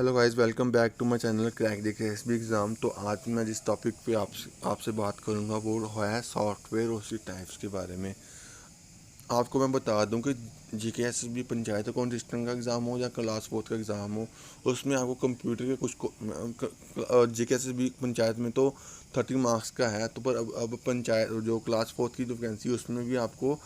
Hello guys, welcome back to my channel crack the SB exam. तो आज मैं जिस टॉपिक पे आपसे बात करूंगा वो है सॉफ्टवेयर और उसकी टाइप्स के बारे में। आपको मैं बता दूं कि जीकेएसबी पंचायत अकाउंटेंट का एग्ज़ाम हो या क्लास फोर्थ का एग्ज़ाम हो, उसमें आपको कंप्यूटर के कुछ जीकेएसबी पंचायत में तो 30 मार्क्स का है। तो पर अब पंचायत जो क्लास फोर्थ की जो वैकेंसी है उसमें भी आपको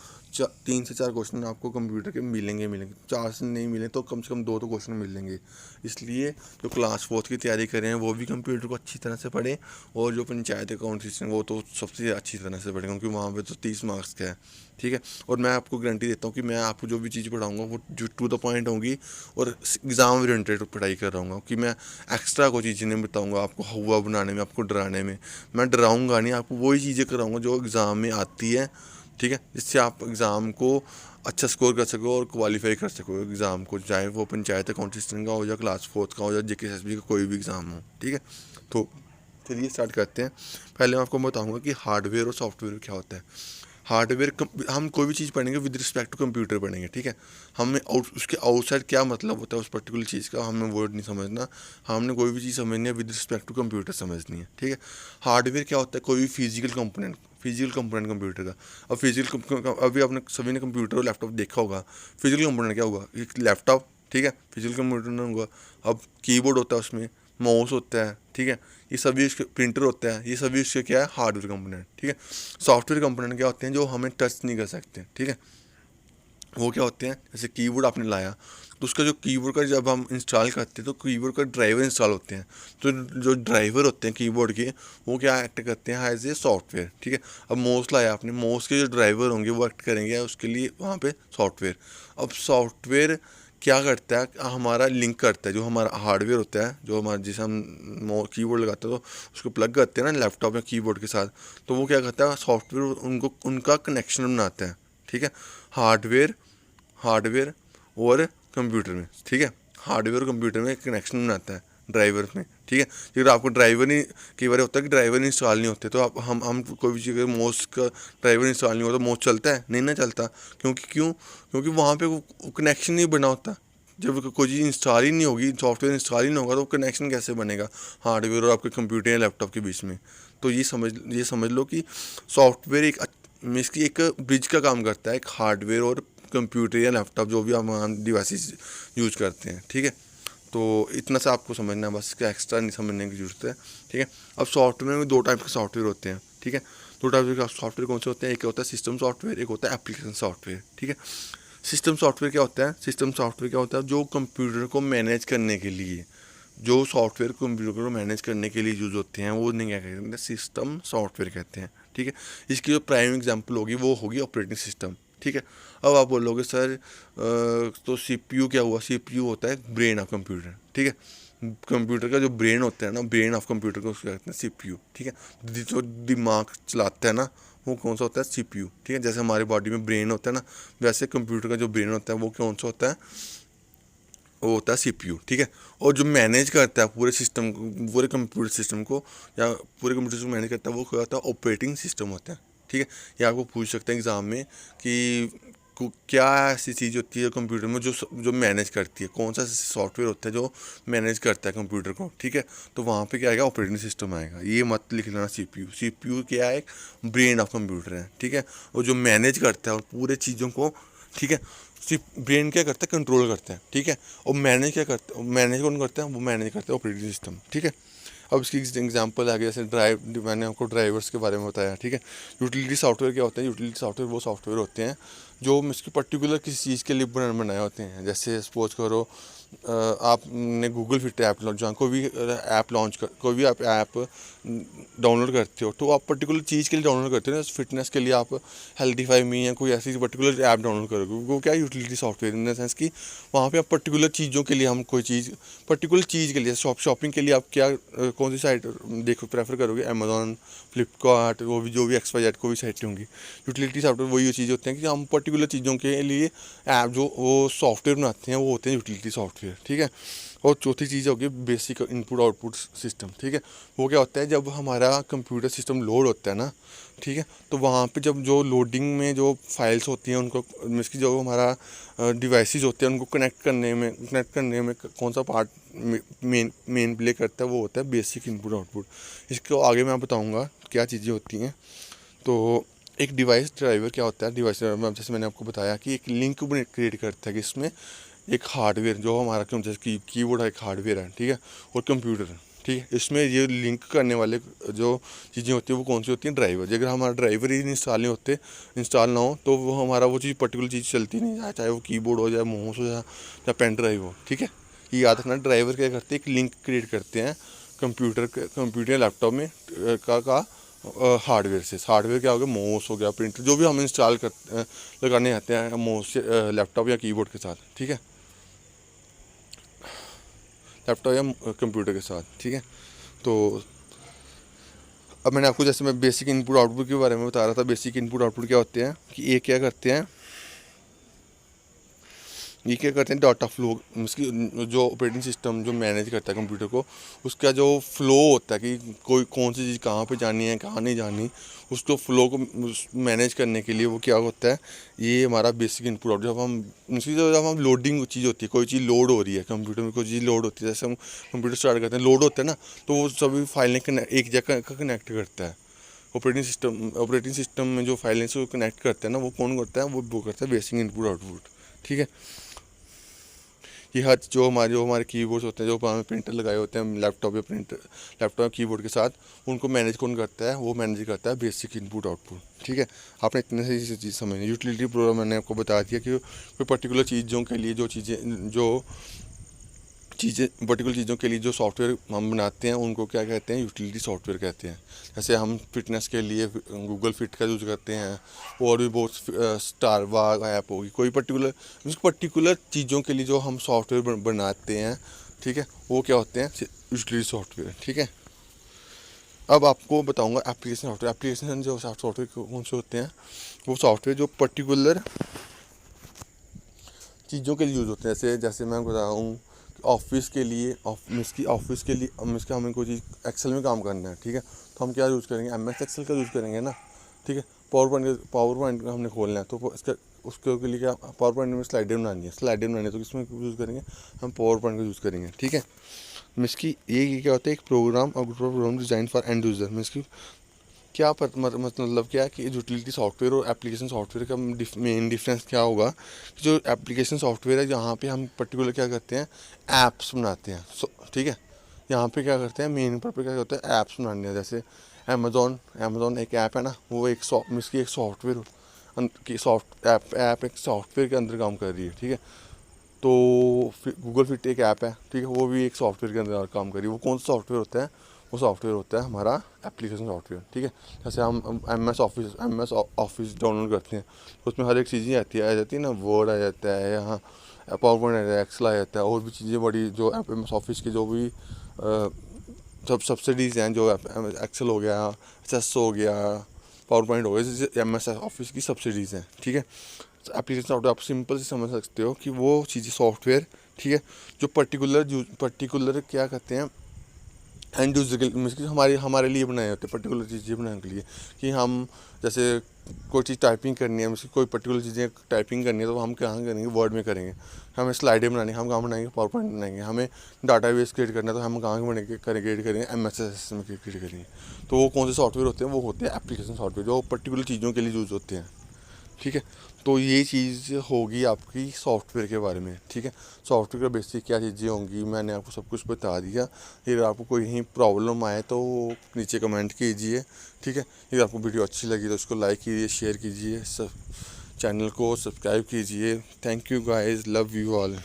3 से 4 क्वेश्चन आपको कंप्यूटर के मिलेंगे। 4 से नहीं मिले तो कम से कम 2 तो क्वेश्चन मिलेंगे। इसलिए जो क्लास फोर्थ की तैयारी कर रहे हैं वो भी कंप्यूटर को अच्छी तरह से पढ़ें, और जो पंचायत अकाउंट सिस्टम वो तो सबसे अच्छी तरह से पढ़ें, क्योंकि वहाँ पे तो 30 मार्क्स का है। ठीक है, और मैं आपको गारंटी देता हूँ कि मैं आपको जो भी चीज़ पढ़ाऊँगा वो जो टू द पॉइंट होंगी और एग्ज़ाम ओरिएंटेड पढ़ाई कर रहा हूँ, कि मैं एक्स्ट्रा कोई चीज़ें नहीं बताऊँगा आपको हुआ बनाने में, आपको डराने में। मैं डराऊँगा नहीं, आपको वही चीज़ें कराऊँगा जो एग्ज़ाम में आती है। ठीक है, जिससे आप एग्ज़ाम को अच्छा स्कोर कर सको और क्वालिफाई कर सको एग्ज़ाम को, चाहे वो पंचायत अकाउंट सिस्टम का हो या क्लास फोर्थ का हो या जेकेएसएसबी का कोई भी एग्ज़ाम हो। ठीक है, तो चलिए स्टार्ट करते हैं। पहले मैं आपको बताऊंगा कि हार्डवेयर और सॉफ्टवेयर क्या होता है। हार्डवेयर हम कोई भी चीज़ पढ़ेंगे विद रिस्पेक्ट टू कंप्यूटर पढ़ेंगे। ठीक है, हमें उसके आउटसाइड क्या मतलब होता है उस पर्टिकुलर चीज़ का हमें वर्ड नहीं समझना। हमने कोई भी चीज़ समझनी है विद रिस्पेक्ट टू कंप्यूटर समझनी है। ठीक है, हार्डवेयर क्या होता है? कोई भी फिजिकल कंपोनेंट कंप्यूटर का। अब अभी आपने सभी ने कंप्यूटर और लैपटॉप देखा होगा। फिजिकल कंपोनेंट क्या होगा? एक लैपटॉप। ठीक है, फिजिकल कंप्यूटर में होगा। अब कीबोर्ड होता है, उसमें माउस होता है। ठीक है, ये सभी इसके प्रिंटर होता है, ये सभी इसके क्या है? Hardware component. ठीक है, सॉफ्टवेयर कंपोनेंट क्या होते हैं? जो हमें टच नहीं कर सकते। ठीक है, वो क्या होते हैं? जैसे कीबोर्ड आपने लाया तो उसका जो कीबोर्ड का जब हम इंस्टॉल करते हैं तो कीबोर्ड का ड्राइवर इंस्टॉल होते हैं। तो जो ड्राइवर होते हैं कीबोर्ड के वो क्या एक्ट करते हैं? As a software. ठीक है, अब माउस लाया आपने, माउस के जो ड्राइवर होंगे वो एक्ट करेंगे उसके लिए वहाँ पे सॉफ्टवेयर। अब सॉफ्टवेयर क्या करता है? हमारा लिंक करता है, जो हमारा हार्डवेयर होता है, जो हमारा जिसे हम कीबोर्ड लगाते हैं तो उसको प्लग करते हैं ना लैपटॉप या कीबोर्ड के साथ, तो वो क्या करता है? सॉफ्टवेयर उनको उनका कनेक्शन बनाता है। ठीक है, हार्डवेयर हार्डवेयर और कंप्यूटर में। ठीक है, हार्डवेयर और कंप्यूटर में कनेक्शन बनाता है ड्राइवर में। ठीक है, अगर आपको ड्राइवर नहीं, कई बार होता है कि ड्राइवर इंस्टॉल नहीं होते, तो आप हम कोई भी चीज़ मोस्ट का ड्राइवर इंस्टॉल नहीं होता, मोस्ट चलता है नहीं ना चलता। क्योंकि वहाँ पे वो कनेक्शन नहीं बना होता। जब कोई चीज़ इंस्टॉल ही नहीं होगी, सॉफ्टवेयर इंस्टॉल ही नहीं होगा, तो कनेक्शन कैसे बनेगा हार्डवेयर और आपके कंप्यूटर या लैपटॉप के बीच में? तो ये समझ लो कि सॉफ्टवेयर इसकी एक ब्रिज का काम करता है, एक हार्डवेयर और कंप्यूटर या लैपटॉप जो भी हम डिवाइसेस यूज करते हैं। ठीक है, तो इतना सा आपको समझना है, बस इसका एक्स्ट्रा नहीं समझने की जरूरत है। ठीक है, अब सॉफ्टवेयर में 2 टाइप के सॉफ्टवेयर होते हैं। ठीक है, 2 टाइप के सॉफ्टवेयर कौन से होते हैं? एक होता है सिस्टम सॉफ्टवेयर, एक होता है एप्लीकेशन सॉफ्टवेयर। ठीक है, सिस्टम सॉफ्टवेयर क्या होता है? सिस्टम सॉफ्टवेयर क्या होता है? जो कंप्यूटर को मैनेज करने के लिए, जो सॉफ्टवेयर कंप्यूटर को मैनेज करने के लिए यूज होते हैं वो नहीं क्या कहते हैं? सिस्टम सॉफ्टवेयर कहते हैं। ठीक है, इसकी जो प्राइम एग्जांपल होगी वो होगी ऑपरेटिंग सिस्टम। ठीक है, अब आप बोलोगे सर तो सीपीयू क्या हुआ? सीपीयू होता है ब्रेन ऑफ कंप्यूटर। ठीक है, कंप्यूटर का जो ब्रेन होता है ना, ब्रेन ऑफ कंप्यूटर को उसको कहते हैं सीपीयू। ठीक है, जो दिमाग चलाता है ना वो कौन सा होता है? सीपीयू। ठीक है, जैसे हमारे बॉडी में ब्रेन होता है ना, वैसे कंप्यूटर का जो ब्रेन होता है वो कौन सा होता है? वो होता है सीपीयू। ठीक है, और जो मैनेज करता है पूरे सिस्टम को, पूरे कंप्यूटर सिस्टम को या पूरे कंप्यूटर को मैनेज करता है वो क्या होता है? ऑपरेटिंग सिस्टम होता है। ठीक है, ये आपको पूछ सकते हैं एग्जाम में कि क्या ऐसी चीज़ होती है कंप्यूटर में जो जो मैनेज करती है? कौन सा सॉफ्टवेयर होता है जो मैनेज करता है कंप्यूटर को? ठीक है, तो वहाँ पे क्या आएगा? ऑपरेटिंग सिस्टम आएगा। ये मत लिख लेना सीपीयू। सीपीयू क्या है? एक ब्रेन ऑफ कंप्यूटर है। ठीक है, और जो मैनेज करता है और पूरे चीज़ों को, ठीक है, सिर्फ ब्रेन क्या करता है? कंट्रोल करता है। ठीक है, और मैनेज क्या करता है? मैनेज कौन करता है? वो मैनेज करता है ऑपरेटिंग सिस्टम। ठीक है, अब इसकी एग्जांपल आ गया, जैसे मैंने आपको ड्राइवर्स के बारे में बताया। ठीक है, यूटिलिटी सॉफ्टवेयर क्या होता है? यूटिलिटी सॉफ्टवेयर वो सॉफ्टवेयर होते हैं जो इसकी पर्टिकुलर किसी चीज़ के लिए बनाए होते हैं। जैसे सपोज करो आपने गूगल फिट ऐप लॉन्च, जहाँ कोई भी आप ऐप डाउनलोड करते हो तो आप पर्टिकुलर चीज़ के लिए डाउनलोड करते हो ना, फिटनेस के लिए आप हेल्थीफाई मी या कोई ऐसी पर्टिकुलर ऐप डाउनलोड करोगे, वो क्या utility software in the sense कि वहाँ पे आप पर्टिकुलर चीज़ों के लिए, हम कोई चीज़ पर्टिकुलर चीज़ के लिए शॉपिंग के लिए आप क्या कौन सी साइट देखो प्रेफर करोगे? अमेजोन, फ्लिपकार्ट, वो भी जो भी XYZ कोई भी साइट होंगी। यूटिलिटी सॉफ्टवेयर वही चीज़ होते हैं कि हम पर्टिकुलर चीज़ों के लिए ऐप जो वो सॉफ्टवेयर बनाते हैं वो होते हैं यूटिलिटी सॉफ्टवेयर। ठीक है, और चौथी चीज़ होगी बेसिक इनपुट आउटपुट सिस्टम। ठीक है, वो क्या होता है, जब हमारा कंप्यूटर सिस्टम लोड होता है ना, ठीक है, तो वहाँ पे जब जो लोडिंग में जो फाइल्स होती हैं उनको मीन्स की जो हमारा डिवाइसेस होते हैं उनको कनेक्ट करने में कौन सा पार्ट मेन प्ले करता है, वो होता है बेसिक इनपुट आउटपुट। इसको आगे मैं बताऊँगा क्या चीज़ें होती हैं। तो एक डिवाइस ड्राइवर क्या होता है, डिवाइस ड्राइवर जैसे मैंने आपको बताया कि एक लिंक क्रिएट करता है कि इसमें एक हार्डवेयर जो हमारा जैसे कीबोर्ड है एक हार्डवेयर है, ठीक है, और कंप्यूटर, ठीक है, इसमें ये लिंक करने वाले जो चीज़ें होती हैं वो कौन सी होती हैं, ड्राइवर। अगर हमारा ड्राइवर ही इंस्टॉल ना हो तो वो हमारा वो चीज़ पर्टिकुलर चीज़ चलती नहीं है, चाहे वो कीबोर्ड हो, चाहे माउस हो, या पेन ड्राइव हो। ठीक है, ये याद रखना, ड्राइवर क्या करते हैं, एक लिंक क्रिएट करते हैं कंप्यूटर लैपटॉप में का हार्डवेयर से। हार्डवेयर क्या हो गया, माउस हो गया, प्रिंटर, जो भी हम इंस्टॉल लगाने आते हैं माउस से लैपटॉप या कीबोर्ड के साथ। ठीक है, लैपटॉप या कंप्यूटर के साथ। ठीक है, तो अब मैंने आपको जैसे मैं बेसिक इनपुट आउटपुट के बारे में बता रहा था। बेसिक इनपुट आउटपुट क्या होते हैं कि ये क्या करते हैं, ये क्या करते हैं, डाटा फ्लो, उसकी जो ऑपरेटिंग सिस्टम जो मैनेज करता है कंप्यूटर को, उसका जो फ्लो होता है कि कोई कौन सी चीज़ कहाँ पे जानी है कहाँ नहीं जानी, उसको फ्लो को मैनेज करने के लिए वो क्या होता है, ये हमारा बेसिक इनपुट आउटपुट। जब हम लोडिंग चीज़ होती है, कोई चीज़ लोड हो रही है कंप्यूटर में, कोई चीज़ लोड होती है, जैसे हम कंप्यूटर स्टार्ट करते हैं लोड होता है ना, तो वो सभी फाइलें एक जगह कनेक्ट करता है। ऑपरेटिंग सिस्टम में जो फाइलें से कनेक्ट करते हैं ना, वो कौन करता है, वो करता है बेसिक इनपुट आउटपुट। ठीक है, ये हर जो हमारे कीबोर्ड्स होते हैं, जो हमें प्रिंटर लगाए होते हैं लैपटॉप कीबोर्ड के साथ, उनको मैनेज कौन करता है, वो मैनेज करता है बेसिक इनपुट आउटपुट। ठीक है, आपने इतने सही चीज़ समझी। यूटिलिटी प्रोग्राम मैंने आपको बता दिया कि कोई पर्टिकुलर चीज़ों के लिए पर्टिकुलर चीज़ों के लिए जो सॉफ्टवेयर हम बनाते हैं उनको क्या कहते हैं, यूटिलिटी सॉफ्टवेयर कहते हैं। जैसे हम फिटनेस के लिए गूगल फिट का यूज़ करते हैं, और भी बहुत स्टारवाग ऐप होगी, कोई पर्टिकुलर चीज़ों के लिए जो हम सॉफ्टवेयर बनाते हैं, ठीक है, वो क्या होते हैं, यूटिलिटी सॉफ्टवेयर। ठीक है, अब आपको बताऊंगा एप्लीकेशन जो सॉफ्टवेयर कौन से होते हैं, वो सॉफ्टवेयर जो पर्टिकुलर चीज़ों के लिए यूज़ होते हैं। जैसे मैं बताऊँ, ऑफिस के लिए हमें कोई चीज़ एक्सेल में काम करना है, ठीक है, तो हम क्या यूज़ करेंगे, MS एक्सेल का यूज़ करेंगे ना। ठीक है, पावर पॉइंट का हमने खोलना है, तो उसके लिए क्या, पावर पॉइंट में स्लाइडें बनानी है, तो किसमें यूज़ करेंगे, हम पावर पॉइंट का यूज़ करेंगे। ठीक है, मिसकी ये क्या होता है, एक program design for end user. मिसकी क्या मतलब क्या है कि यूटिलिटी सॉफ्टवेयर और एप्लीकेशन सॉफ्टवेयर का मेन डिफरेंस क्या होगा, कि जो एप्लीकेशन सॉफ्टवेयर है यहाँ पे हम पर्टिकुलर क्या करते हैं, ऐप्स बनाते हैं। ठीक है, यहाँ पे क्या करते हैं, मेन पर क्या होता है, ऐप्स बनाने हैं। जैसे अमेज़ॉन एक ऐप है ना, वो एक सॉफ्टवेयर एक सॉफ्टवेयर के अंदर काम कर रही है। ठीक है, तो गूगल फिट एक ऐप है, ठीक है, वो भी एक सॉफ्टवेयर के अंदर काम कर रही है। वो कौन सा सॉफ्टवेयर होता है, वो सॉफ्टवेयर होता है हमारा एप्लीकेशन सॉफ्टवेयर। ठीक है, जैसे हम MS ऑफिस डाउनलोड करते हैं, तो उसमें हर एक चीज़ें आ जाती है ना, वर्ड आ जाता है, यहाँ पावर पॉइंट आ जाता है, एक्सेल आ जाता है, और भी चीज़ें बड़ी जो MS ऑफिस की जो भी सब सब्सिडीज़ हैं, जो एक्सेल हो गया, SS हो गया, पावर पॉइंट हो गया, MS ऑफिस की सब्सिडीज़ हैं। ठीक है, एप्लीकेशन सॉफ्टवेयर आप सिंपल से समझ सकते हो कि वो चीज़ें सॉफ्टवेयर, ठीक है, जो पर्टिकुलर क्या कहते हैं, एंड यूजर के मीन्स हमारे लिए बनाए होते हैं, पर्टिकुलर चीज़ें बनाने के लिए, कि हम जैसे कोई चीज़ टाइपिंग करनी है, कोई पर्टिकुलर चीज़ें टाइपिंग करनी है, तो हम कहाँ करेंगे, वर्ड में करेंगे। हमें स्लाइडें बनानी है, हम कहाँ बनाएंगे, पावर पॉइंट बनाएंगे। हमें डाटाबेस क्रिएट करना है, तो हम कहाँ क्रिएट करेंगे, MS में क्रिएट करेंगे। तो वो कौन से सॉफ्टवेयर होते हैं, वो होते हैं एप्लीकेशन सॉफ्टवेयर, जो पर्टिकुलर चीज़ों के लिए यूज़ होते हैं। ठीक है, तो ये चीज़ होगी आपकी सॉफ्टवेयर के बारे में। ठीक है, सॉफ्टवेयर का बेसिक क्या चीज़ें होंगी, मैंने आपको सब कुछ बता दिया। अगर आपको कोई ही प्रॉब्लम आए तो नीचे कमेंट कीजिए। ठीक है, अगर आपको वीडियो अच्छी लगी तो उसको लाइक कीजिए, शेयर कीजिए, सब चैनल को सब्सक्राइब कीजिए। Thank you guys, love you all.